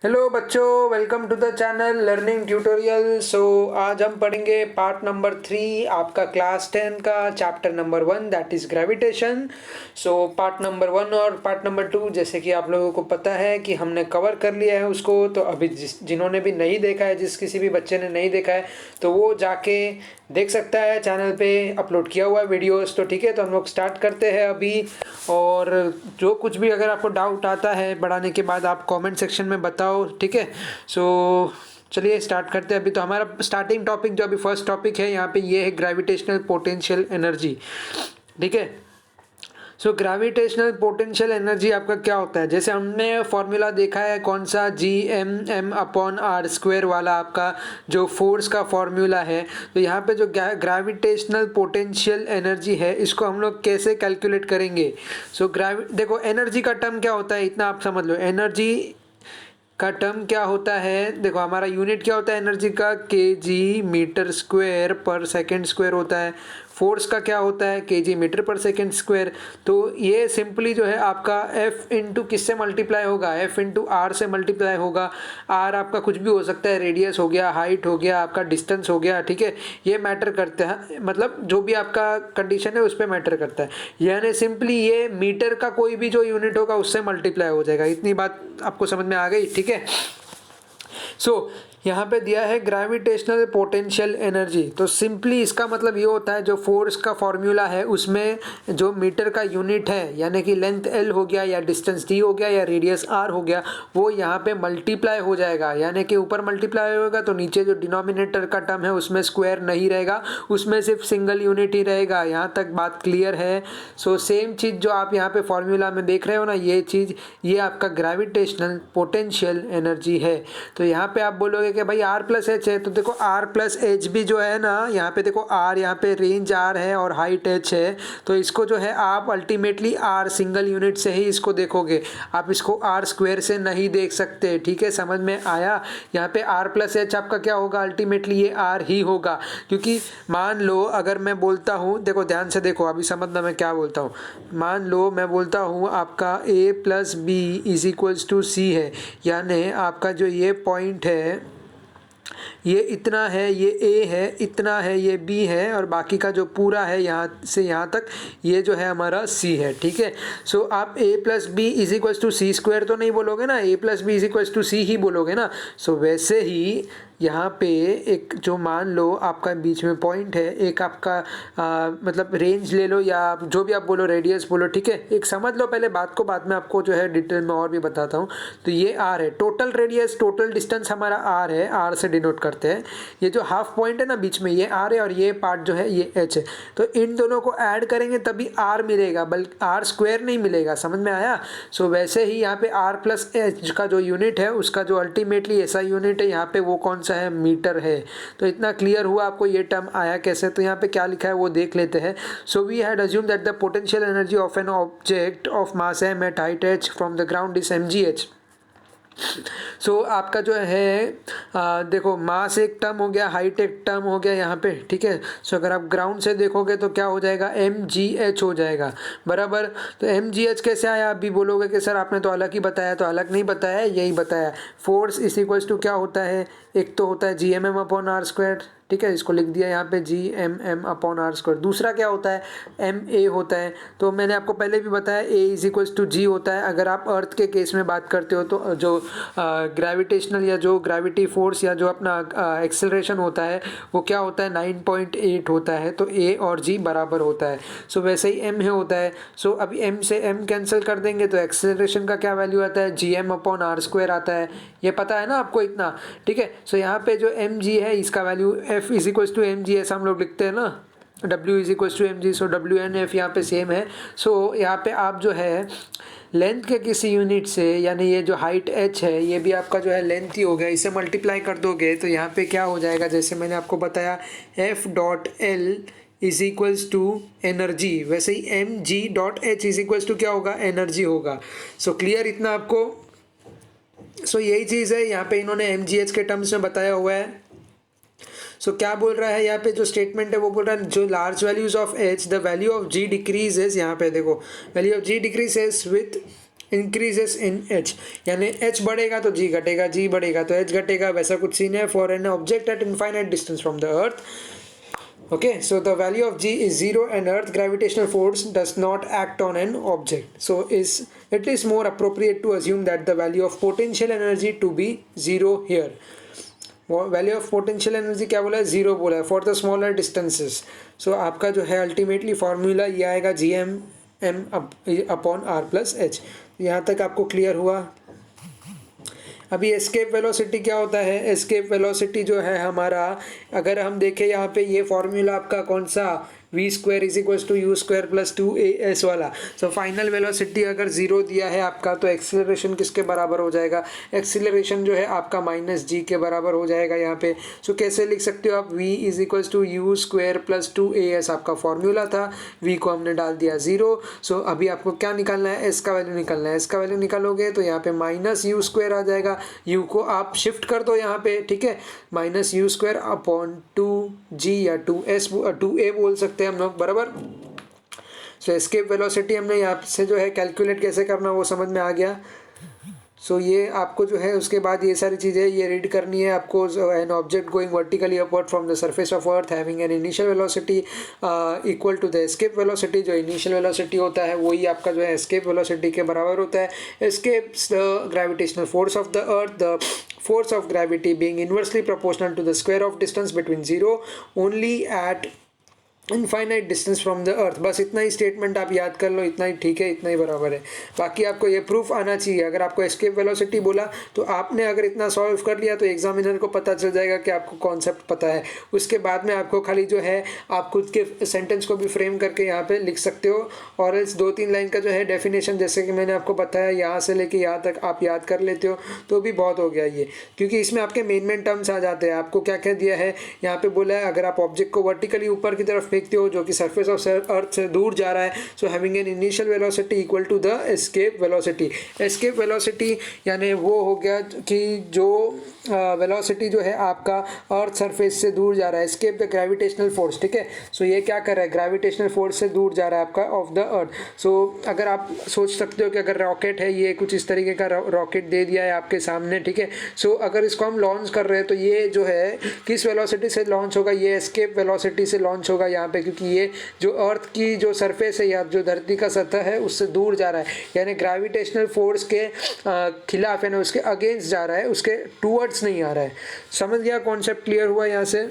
Hello बच्चों, welcome to the channel learning tutorial. आज हम पढ़ेंगे पार्ट नंबर 3 आपका क्लास 10 का chapter number 1 that is gravitation. Part number 1 और पार्ट नंबर 2 जैसे कि आप लोगों को पता है कि हमने कवर कर लिया है उसको। तो अभी जिन्होंने भी नहीं देखा है, जिस किसी भी बच्चे ने नहीं देखा है तो वो जाके देख सकता है, चैनल पे अपलोड किया हुआ है वीडियोस। तो ठीक है, तो हम लोग स्टार्ट करते हैं अभी। और जो कुछ भी अगर आपको डाउट आता है बढ़ाने के बाद आप कमेंट सेक्शन में बताओ, ठीक है। चलिए स्टार्ट करते हैं अभी। तो हमारा स्टार्टिंग टॉपिक जो अभी फर्स्ट टॉपिक है यहाँ पे ये है ग्रेविटेशनल पोटेंशियल एनर्जी, ठीक है। ग्रेविटेशनल पोटेंशियल एनर्जी आपका क्या होता है, जैसे हमने फॉर्मूला देखा है कौन सा, Gm/m/r² वाला आपका जो फोर्स का फॉर्मूला है। तो यहाँ पे जो ग्रेविटेशनल पोटेंशियल एनर्जी है इसको हम लोग कैसे कैलकुलेट करेंगे। देखो एनर्जी का टर्म क्या होता है इतना आप समझ लो। एनर्जी का टर्म क्या होता है, देखो हमारा यूनिट क्या होता है एनर्जी का, kg मीटर स्क्वायर पर सेकंड स्क्वायर होता है। फोर्स का क्या होता है, kg मीटर पर सेकंड स्क्वायर। तो ये सिंपली जो है आपका F इंटू किससे मल्टीप्लाई होगा, F इंटू आर से मल्टीप्लाई होगा। आर आपका कुछ भी हो सकता है, रेडियस हो गया, हाइट हो गया, आपका डिस्टेंस हो गया, ठीक है। ये मैटर करता है, मतलब जो भी आपका कंडीशन है उस पर मैटर करता है। यानी सिंपली ये मीटर का कोई भी जो यूनिट होगा उससे मल्टीप्लाई हो जाएगा। इतनी बात आपको समझ में आ गई, ठीक है। यहाँ पे दिया है ग्रेविटेशनल पोटेंशियल एनर्जी। तो सिंपली इसका मतलब ये होता है जो फोर्स का फॉर्मूला है उसमें जो मीटर का यूनिट है, यानी कि लेंथ L हो गया या डिस्टेंस D हो गया या रेडियस R हो गया, वो यहाँ पे मल्टीप्लाई हो जाएगा। यानी कि ऊपर मल्टीप्लाई होगा तो नीचे जो डिनोमिनेटर का टर्म है उसमें स्क्वायर नहीं रहेगा, उसमें सिर्फ सिंगल यूनिट ही रहेगा। यहाँ तक बात क्लियर है। सेम चीज़ जो आप यहाँ पे फॉर्मूला में देख रहे हो ना, ये चीज़ ये आपका ग्रेविटेशनल पोटेंशियल एनर्जी है। तो यहाँ पे आप बोलोगे कि भाई R प्लस एच है, तो देखो R प्लस एच भी जो है ना, यहाँ पे देखो R, यहाँ पे रेंज R है और हाइट H है। तो इसको जो है आप अल्टीमेटली R सिंगल यूनिट से ही इसको देखोगे, आप इसको R स्क्वायर से नहीं देख सकते, ठीक है। समझ में आया। यहाँ पे R प्लस एच आपका क्या होगा, अल्टीमेटली ये R ही होगा। क्योंकि मान लो अगर मैं बोलता हूँ, देखो ध्यान से देखो, अभी समझना मैं क्या बोलता हूँ। मान लो मैं बोलता हूँ आपका A plus B is equals to C है, यानी आपका जो ये पॉइंट है ये इतना है, ये A है, इतना है, ये B है, और बाकी का जो पूरा है यहाँ से यहाँ तक ये जो है हमारा C है, ठीक है। आप A plus B is equals to C square तो नहीं बोलोगे ना, A plus B is equals to C ही बोलोगे ना। वैसे ही यहाँ पे एक जो मान लो आपका बीच में पॉइंट है, एक आपका मतलब रेंज ले लो या जो भी आप बोलो, रेडियस बोलो, ठीक है। एक समझ लो पहले बात को, बाद में आपको जो है डिटेल में और भी बताता हूँ। तो ये R है, टोटल रेडियस, टोटल डिस्टेंस हमारा R है, R से डिनोट करते हैं। ये जो हाफ पॉइंट है ना बीच में, ये R है, और ये पार्ट जो है ये H है। तो इन दोनों को ऐड करेंगे तभी R मिलेगा, बल्कि R स्क्वायर नहीं मिलेगा। समझ में आया। वैसे ही यहाँ पे R प्लस एच का जो यूनिट है उसका जो अल्टीमेटली ऐसा यूनिट है यहाँ पे, वो कौन सा है, मीटर है। तो इतना क्लियर हुआ आपको ये टर्म आया कैसे। तो यहाँ पे क्या लिखा है वो देख लेते हैं। We had assume that the potential energy of an object of mass m at height h from the ground is mgh। आपका जो है देखो मास एक टर्म हो गया, हाइट एक टर्म हो गया यहाँ पे, ठीक है। अगर आप ग्राउंड से देखोगे तो क्या हो जाएगा, mgh हो जाएगा, बराबर। तो mgh कैसे आया, अभी बोलोगे कि सर आपने तो अलग ही बताया। तो अलग नहीं बताया, यही बताया। फोर्स इज इक्वल्स टू क्या होता है, एक तो होता है Gmm/r², ठीक है। इसको लिख दिया यहाँ पे Gmm/r²। दूसरा क्या होता है, ma होता है। तो मैंने आपको पहले भी बताया A इज इक्वल्स टू जी होता है। अगर आप अर्थ के केस में बात करते हो तो जो ग्रेविटेशनल या जो ग्रेविटी फोर्स या जो अपना एक्सेलरेशन होता है वो क्या होता है, 9.8 होता है। तो A और G बराबर होता है। वैसे ही M है होता है। अभी M से M कैंसिल कर देंगे तो एक्सेलरेशन का क्या वैल्यू आता है, Gm/r² आता है। ये पता है ना आपको इतना, ठीक है। यहाँ पे जो mg है इसका value F is equals to mg ऐसा हम लोग लिखते हैं ना, W is equals to mg। W and F यहाँ पे सेम है। यहाँ पे आप जो है लेंथ के किसी यूनिट से, यानी ये जो हाइट h है ये भी आपका जो है लेंथ ही हो गया, इसे मल्टीप्लाई कर दोगे तो यहाँ पे क्या हो जाएगा, जैसे मैंने आपको बताया F.L is equals to energy, वैसे ही mg.h इज इक्वल्स टू क्या होगा, एनर्जी होगा। क्लियर इतना आपको। यही चीज़ है यहाँ पे इन्होंने mgh के टर्म्स में बताया हुआ है। क्या बोल रहा है यहाँ पे जो स्टेटमेंट है वो बोल रहा है जो large values of h the value of g decreases, यहाँ पे देखो value of g decreases with increases in H, यानी एच बढ़ेगा तो जी घटेगा, जी बढ़ेगा तो एच घटेगा, वैसा कुछ सीन है for an object at infinite distance from the earth. Okay, so the value of g is 0 and earth gravitational force does not act on an object. So it is more appropriate to assume that the value of potential energy to be 0 here. Value of potential energy क्या बोला है, zero बोला है for the smaller distances. So आपका जो है ultimately formula ये आएगा G M upon R plus H. यहाँ तक आपको क्लियर हुआ. अभी एस्केप वेलोसिटी क्या होता है, एस्केप वेलोसिटी जो है हमारा, अगर हम देखें यहाँ पे ये फॉर्मूला आपका कौन सा, V square is equal to U square plus 2as वाला. सो फाइनल वेलोसिटी अगर जीरो दिया है आपका तो एक्सीलरेशन किसके बराबर हो जाएगा, एक्सीलरेशन जो है आपका माइनस जी के बराबर हो जाएगा यहाँ पे. सो कैसे लिख सकते हो आप, v is equal to U square plus 2as आपका फॉर्मूला था, v को हमने डाल दिया जीरो. सो अभी आपको क्या निकालना है, s का वैल्यू निकालना है. s का वैल्यू निकालोगे तो यहाँ पे माइनस यू स्क्वायर आ जाएगा, u को आप शिफ्ट कर दो यहाँ पे, ठीक है, minus you square upon 2g या 2a बोल सकते हम लोग, बराबर. सो एस्केप वेलोसिटी हमने यहाँ से जो है कैलकुलेट कैसे करना वो समझ में आ गया. सो ये आपको जो है उसके बाद ये सारी चीज़ें ये रीड करनी है आपको. An object going vertically upward from the surface of earth having an initial velocity equal to the escape velocity. जो इनिशियल वेलोसिटी होता है वही आपका जो है एस्केप वेलोसिटी के बराबर होता है. Escapes the gravitational force of the earth, the force of gravity being inversely proportional to the square of distance between zero only at infinite distance from the earth. बस इतना ही स्टेटमेंट आप याद कर लो, इतना ही ठीक है, इतना ही बराबर है. बाकी आपको ये प्रूफ आना चाहिए. अगर आपको एस्केप वेलोसिटी बोला तो आपने अगर इतना सॉल्व कर लिया तो एग्जामिनर को पता चल जाएगा कि आपको कॉन्सेप्ट पता है. उसके बाद में आपको खाली जो है आप खुद के सेंटेंस को भी फ्रेम करके यहाँ पे लिख सकते हो. और इस 2-3 लाइन का जो है डेफिनेशन जैसे कि मैंने आपको बताया यहाँ से लेके यहाँ तक आप याद कर लेते हो तो भी बहुत हो गया ये, क्योंकि इसमें आपके मेन टर्म्स आ जाते हैं. आपको क्या क्या दिया है यहाँ पे बोला है, अगर आप ऑब्जेक्ट को वर्टिकली ऊपर की तरफ फेंकते हो जो कि सरफेस ऑफ अर्थ से दूर जा रहा है, so having an initial velocity equal to the escape velocity. Escape velocity यानी वो हो गया कि जो वेलोसिटी जो है आपका अर्थ सरफेस से दूर जा रहा है. एस्केप द ग्रेविटेशनल फोर्स, ठीक है. सो ये क्या कर रहा है, ग्रेविटेशनल फोर्स से दूर जा रहा है आपका ऑफ द अर्थ. सो अगर आप सोच सकते हो कि अगर रॉकेट है, ये कुछ इस तरीके का रॉकेट दे दिया है आपके सामने, ठीक है. सो अगर इसको हम लॉन्च कर रहे हैं तो ये जो है किस वेलोसिटी से लॉन्च होगा, ये एस्केप वेलोसिटी से लॉन्च होगा यहाँ पे, क्योंकि ये जो अर्थ की जो सरफेस है या जो धरती का सतह है उससे दूर जा रहा है, यानी ग्रेविटेशनल फोर्स के खिलाफ यानी उसके अगेंस्ट जा रहा है, उसके टूवर्ड्स नहीं आ रहा है. समझ गया, कॉन्सेप्ट क्लियर हुआ यहाँ से,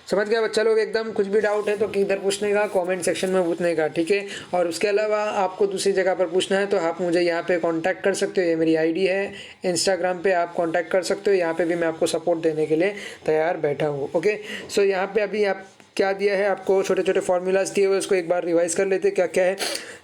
समझ गया बच्चा लोग एकदम. कुछ भी डाउट है तो किधर पूछने का, कमेंट सेक्शन में पूछने का, ठीक है. और उसके अलावा आपको दूसरी जगह पर पूछना है तो आप मुझे यहाँ पे कांटेक्ट कर सकते हो, ये मेरी आईडी है. इंस्टाग्राम पे आप कांटेक्ट कर सकते हो, यहाँ पे भी मैं आपको सपोर्ट देने के लिए तैयार बैठा हूँ. ओके, सो यहाँ पे अभी आप क्या दिया है आपको, छोटे छोटे फार्मूलाज दिए हुए, उसको एक बार रिवाइज कर लेते. क्या क्या है,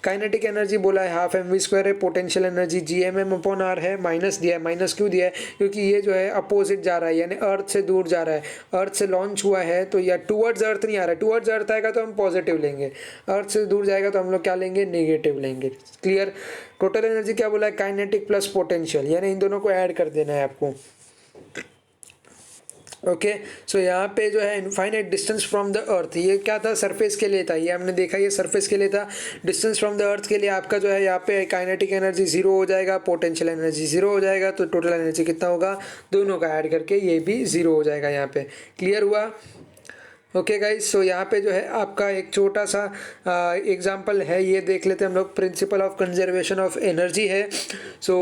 काइनेटिक एनर्जी बोला है हाफ mv स्क्वायर है, potential energy GMM upon R है, माइनस दिया है. माइनस क्यों दिया है, क्योंकि ये जो है अपोजिट जा रहा है, यानी अर्थ से दूर जा रहा है. अर्थ से लॉन्च हुआ है तो या टूवर्ड्स अर्थ नहीं आ रहा है, टूवर्ड्स अर्थ आएगा तो हम पॉजिटिव लेंगे, अर्थ से दूर जाएगा तो हम लोग क्या लेंगे, नेगेटिव लेंगे. क्लियर. टोटल एनर्जी क्या बोला है, काइनेटिक प्लस पोटेंशियल, यानी इन दोनों को ऐड कर देना है आपको. ओके, सो यहाँ पे जो है infinite distance from the earth, ये क्या था, सरफेस के लिए था, ये हमने देखा ये सरफेस के लिए था. डिस्टेंस फ्रॉम द अर्थ के लिए आपका जो है यहाँ पे काइनेटिक एनर्जी जीरो हो जाएगा, पोटेंशियल एनर्जी जीरो हो जाएगा, तो टोटल एनर्जी कितना होगा, दोनों का ऐड करके ये भी जीरो हो जाएगा यहाँ पे. क्लियर हुआ. ओके गाइस, सो यहाँ पे जो है आपका एक छोटा सा एग्जांपल है, ये देख लेते हैं हम लोग. Principle of conservation of energy है. सो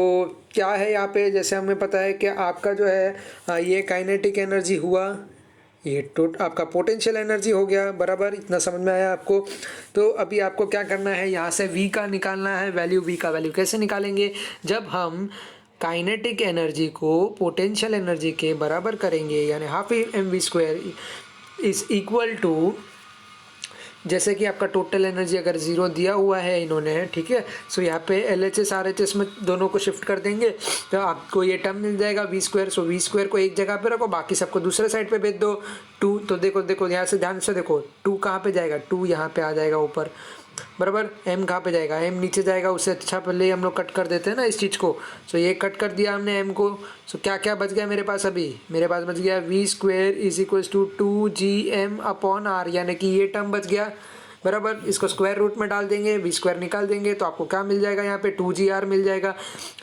क्या है यहाँ पे, जैसे हमें पता है कि आपका जो है ये काइनेटिक एनर्जी हुआ, ये आपका पोटेंशियल एनर्जी हो गया, बराबर. इतना समझ में आया आपको. तो अभी आपको क्या करना है, यहाँ से v का निकालना है वैल्यू. v का वैल्यू कैसे निकालेंगे, जब हम काइनेटिक एनर्जी को पोटेंशियल एनर्जी के बराबर करेंगे, यानी half mv square is equal to, जैसे कि आपका टोटल एनर्जी अगर जीरो दिया हुआ है इन्होंने, ठीक है. सो यहाँ पे LHS RHS में दोनों को शिफ्ट कर देंगे तो आपको ये टर्म मिल जाएगा v स्क्वायर. सो v स्क्वायर को एक जगह पे रखो, बाकी सबको दूसरे साइड पे भेज दो. 2 तो देखो यहाँ से ध्यान से देखो, 2 कहाँ पे जाएगा, 2 यहाँ पे आ जाएगा ऊपर, बराबर. m कहाँ पे जाएगा, m नीचे जाएगा. उससे अच्छा पहले हम लोग कट कर देते हैं ना इस चीज़ को. सो ये कट कर दिया हमने m को. सो क्या क्या बच गया मेरे पास, अभी मेरे पास बच गया v square is equals to 2gm upon R, यानी कि ये टर्म बच गया. बराबर। इसको स्क्वायर रूट में डाल देंगे, वी स्क्वायर निकाल देंगे तो आपको क्या मिल जाएगा यहाँ पे 2GR मिल जाएगा।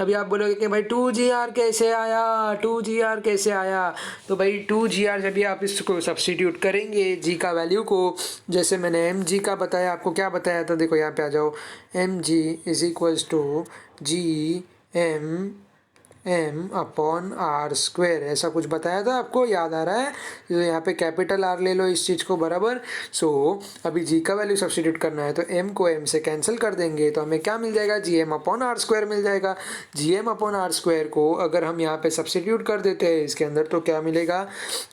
अभी आप बोलोगे कि भाई 2GR कैसे आया, 2GR कैसे आया, तो भाई 2GR जब भी आप इसको सब्सटीट्यूट करेंगे जी का वैल्यू को, जैसे मैंने mg का बताया, आपको क्या बताया था, देखो यहाँ पे आ जाओ, mg is equals to GM/r², ऐसा कुछ बताया था आपको, याद आ रहा है? तो यहाँ पे कैपिटल R ले लो इस चीज़ को, बराबर। सो अभी g का वैल्यू सब्सटीट्यूट करना है तो m को m से कैंसिल कर देंगे तो हमें क्या मिल जाएगा, GM/r² मिल जाएगा। GM/r² को अगर हम यहाँ पे सब्सटीट्यूट कर देते हैं इसके अंदर तो क्या मिलेगा,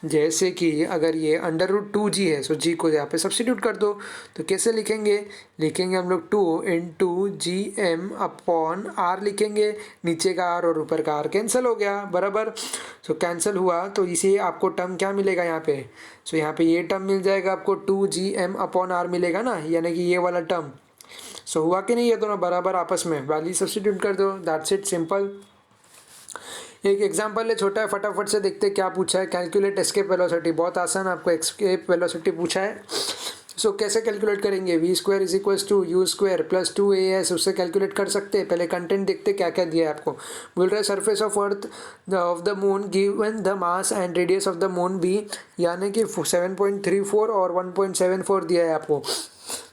जैसे कि अगर ये √2g है सो g को यहाँ पे सब्सटीट्यूट कर दो, तो कैसे लिखेंगे हम लोग 2 इंटू GM/r लिखेंगे, नीचे का r और ऊपर का r कैंसिल हो गया, बराबर। सो कैंसिल हुआ तो इसे आपको टर्म क्या मिलेगा यहाँ पे, सो यहाँ पे ये टर्म मिल जाएगा आपको 2GM/r मिलेगा ना, यानी कि ये वाला टर्म। सो हुआ कि नहीं, ये दोनों बराबर आपस में, वैल्यू सब्सटीट्यूट कर दो, दैट्स इट, सिंपल। एक एग्जांपल है छोटा है, फटाफट से देखते क्या पूछा है। कैलकुलेट एस्केप वेलोसिटी, बहुत आसान, आपको एस्केप वेलोसिटी पूछा है। सो कैसे कैलकुलेट करेंगे, v² is equals to u² plus 2as, उससे कैलकुलेट कर सकते हैं। पहले कंटेंट देखते क्या क्या दिया है आपको। बोल रहा है surface of earth of the moon given the mass and radius of the moon be, यानी कि 7.34 और 1.74 दिया है आपको।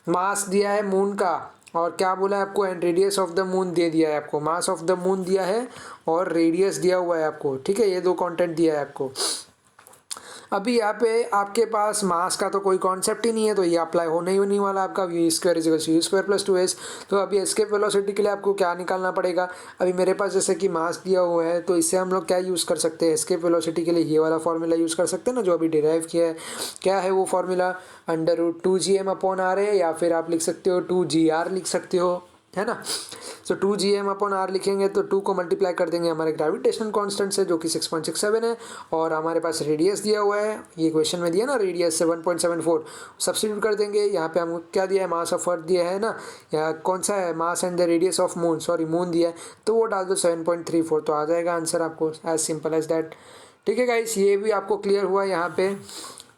मास दिया है मून का और क्या बोला है आपको, and radius of the moon दे दिया है आपको। मास ऑफ द मून दिया है और रेडियस दिया हुआ है आपको, ठीक है, ये दो कंटेंट दिया है आपको। अभी यहाँ पे आपके पास मास का तो कोई कॉन्सेप्ट ही नहीं है, तो ये अप्लाई होने ही नहीं वाला आपका v² is u² plus 2s। तो अभी एस्केप वेलोसिटी के लिए आपको क्या निकालना पड़ेगा, अभी मेरे पास जैसे कि मास दिया हुआ है तो इससे हम लोग क्या यूज़ कर सकते हैं, एस्केप वेलोसिटी के लिए ये वाला फॉर्मूला यूज़ कर सकते हैं ना, जो अभी डिराइव किया है। क्या है वो फॉर्मूला, √2gm/r है, या फिर आप लिख सकते हो 2gr लिख सकते हो, है ना। सो 2gm/r लिखेंगे तो 2 को मल्टीप्लाई कर देंगे हमारे ग्रेविटेशनल कांस्टेंट से, जो कि 6.67 है, और हमारे पास रेडियस दिया हुआ है, ये क्वेश्चन में दिया ना, रेडियस 7.74, सब्स्टिट्यूट कर देंगे। यहाँ पे हमको क्या दिया है, मास ऑफ अर्थ दिया है ना, या कौन सा है, mass and the radius of moon, sorry moon दिया है, तो वो डाल दो 7.34, तो आ जाएगा आंसर आपको, एज सिंपल एज दैट। ठीक है गाइस, ये भी आपको क्लियर हुआ यहाँ पे।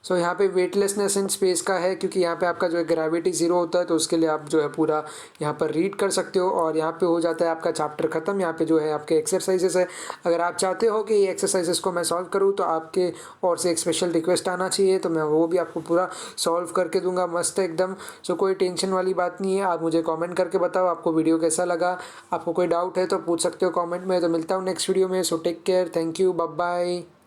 सो यहाँ पे वेटलेसनेस इन स्पेस का है, क्योंकि यहाँ पे आपका जो है ग्रेविटी जीरो होता है, तो उसके लिए आप जो है पूरा यहाँ पर रीड कर सकते हो, और यहाँ पे हो जाता है आपका चैप्टर ख़त्म। यहाँ पे जो है आपके एक्सरसाइजेस है, अगर आप चाहते हो कि ये एक्सरसाइजेस को मैं सॉल्व करूँ तो आपके और से एक स्पेशल रिक्वेस्ट आना चाहिए, तो मैं वो भी आपको पूरा सॉल्व करके दूंगा मस्त एकदम। सो कोई टेंशन वाली बात नहीं है, आप मुझे कॉमेंट करके बताओ आपको वीडियो कैसा लगा। आपको कोई डाउट है तो पूछ सकते हो कॉमेंट में। तो मिलता हूँ नेक्स्ट वीडियो में, so take care, thank you, bye bye.